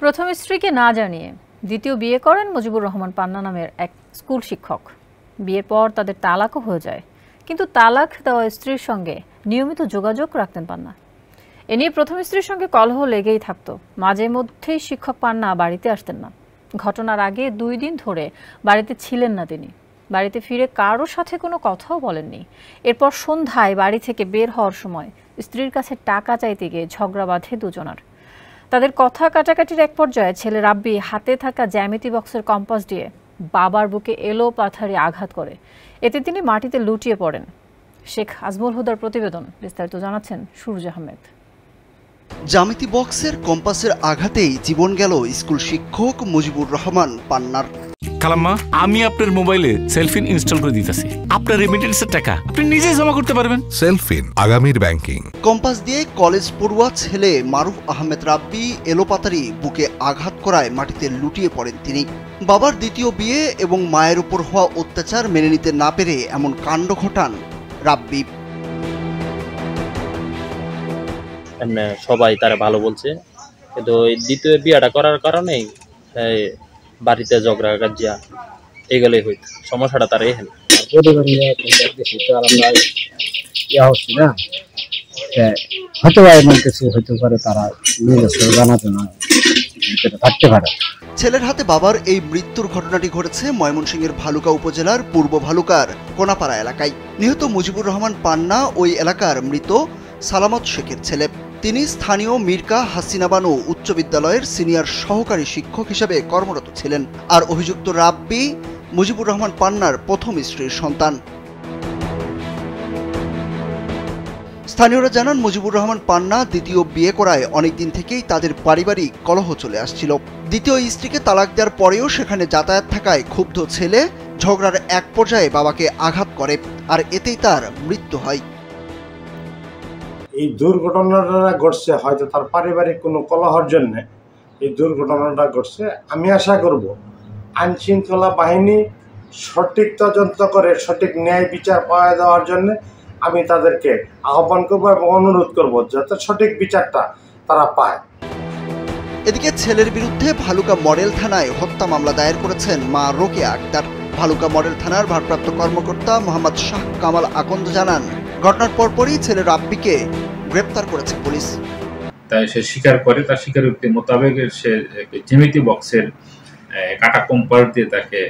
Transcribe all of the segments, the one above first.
প্রথম স্ত্রীকে না জানিয়ে দ্বিতীয় বিয়ে করেন মুজিবুর রহমান পান্না নামের এক স্কুল শিক্ষক। বিয়ের পর তাদের তালাকও হয়ে যায়, কিন্তু তালাক দেওয়া স্ত্রীর সঙ্গে নিয়মিত যোগাযোগ রাখতেন পান্না। এ নিয়ে প্রথম স্ত্রীর সঙ্গে কলহ লেগেই থাকতো। মাঝে মধ্যেই শিক্ষক পান্না বাড়িতে আসতেন না। ঘটনার আগে 2 দিন ধরে বাড়িতে ছিলেন না তিনি। বাড়িতে ফিরে কারোর সাথে কোনো কথাও বলেননি। এরপর সন্ধ্যায় বাড়ি থেকে বের হওয়ার সময় স্ত্রীর কাছে টাকা চাইতে গিয়ে ঝগড়া বাঁধে দুজনার। তাদের কথা কাটাকাটির এক পর্যায়ে ছেলে রাব্বি হাতে থাকা জ্যামিতি বক্সের কম্পাস দিয়ে বাবার বুকে এলো পাথারি আঘাত করে। এতে তিনি মাটিতে লুটিয়ে পড়েন। শেখ আজমল হুদার প্রতিবেদন, বিস্তারিত জানাচ্ছেন সুরজ আহমেদ। জ্যামিতি বক্সের কম্পাসের আঘাতেই জীবন গেল স্কুল শিক্ষক মুজিবুর রহমান পান্নার। খালাম্মা, আমি আপনার মোবাইলে সেলফিন ইনস্টল করে দিতেছি। আপনার রেমিটেন্সের টাকা আপনি নিজেই জমা করতে পারবেন। সেলফিন, আগামীর ব্যাংকিং। কম্পাস দিয়ে কলেজ পড়ুয়া ছেলে মারুফ আহমেদ রাব্বি এলোপাতারি বুকে আঘাত করায় মাটিতে লুটিয়ে পড়েন তিনি। বাবার দ্বিতীয় বিয়ে এবং মায়ের উপর হওয়া অত্যাচার মেনে নিতে না পেরে এমন কাণ্ড ঘটান রাব্বি। সবাই তারা ভালো বলছে, কিন্তু ওই দ্বিতীয় বিয়েটা করার কারণেই বাড়িতে ঝগড়া কাজিয়া এগুলোই হইত, সমস্যাটা তার এখানে। ছেলের হাতে বাবার এই মৃত্যুর ঘটনাটি ঘটেছে ময়মনসিংহের ভালুকা উপজেলার পূর্ব ভালুকার কোনাপাড়া এলাকায়। নিহত মুজিবুর রহমান পান্না ওই এলাকার মৃত সালামত শেখের ছেলে। তিনি স্থানীয় মির্কা হাসিনা বানু উচ্চ বিদ্যালয়ের সিনিয়র সহকারী শিক্ষক হিসেবে কর্মরত ছিলেন। আর অভিযুক্ত রাব্বি মুজিবুর রহমান পান্নার প্রথম স্ত্রীর সন্তান। স্থানীয়রা জানান, মুজিবুর রহমান পান্না দ্বিতীয় বিয়ে করায় অনেকদিন থেকেই তাদের পারিবারিক কলহ চলে আসছিল। দ্বিতীয় স্ত্রীকে তালাক দেওয়ার পরেও সেখানে যাতায়াত থাকায় ক্ষুব্ধ ছেলে ঝগড়ার এক পর্যায়ে বাবাকে আঘাত করে, আর এতেই তার মৃত্যু হয়। এই দুর্ঘটনাটা ঘটছে হয়তো তার পারিবারিক কোনো কলহের জন্য এই দুর্ঘটনাটা ঘটছে। আমি আশা করব আইন শৃঙ্খলা বাহিনী সঠিক তদন্ত করে সঠিক ন্যায় বিচার পাওয়া দেওয়ার জন্য আমি তাদেরকে আহ্বান করব এবং অনুরোধ করব যাতে সঠিক বিচারটা তারা পায়। এদিকে ছেলের বিরুদ্ধে ভালুকা মডেল থানায় হত্যা মামলা দায়ের করেছেন মা রোকেয়া আক্তার। ভালুকা মডেল থানার ভারপ্রাপ্ত কর্মকর্তা মোহাম্মদ শাহ কামাল আকন্দ জানান, ঘটনার পরপরই ছেলে রাব্বিকে গ্রেপ্তার করেছে পুলিশ। তাই সে স্বীকার করে, তার স্বীকারোক্তি মোতাবেক সে জ্যামিতি বক্সের কাটা কম্পাস দিয়ে তাকে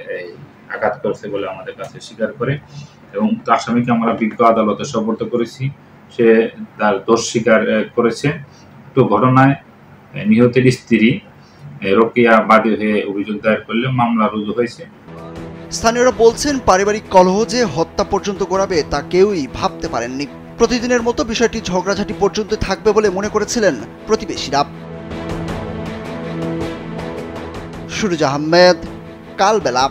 আঘাত করেছে বলে আমাদের কাছে স্বীকার করে, এবং আসামিকে আমরা বিজ্ঞ আদালতে সোপর্দ করেছি। সে তার দোষ স্বীকার করেছে। তো ঘটনায় নিহতের স্ত্রী রোকেয়া বাদী হয়ে অভিযোগ দায়ের করলে মামলা রুজু হয়েছে। স্থানীয়রা বলছেন, পারিবারিক কলহ যে হত্যা পর্যন্ত গড়াবে তা কেউই ভাবতে পারেননি। প্রতিদিনের মতো বিষয়টি ঝগড়াঝাটি পর্যন্ত থাকবে বলে মনে করেছিলেন প্রতিবেশীরা। সুরজ আহমেদ, কালবেলা।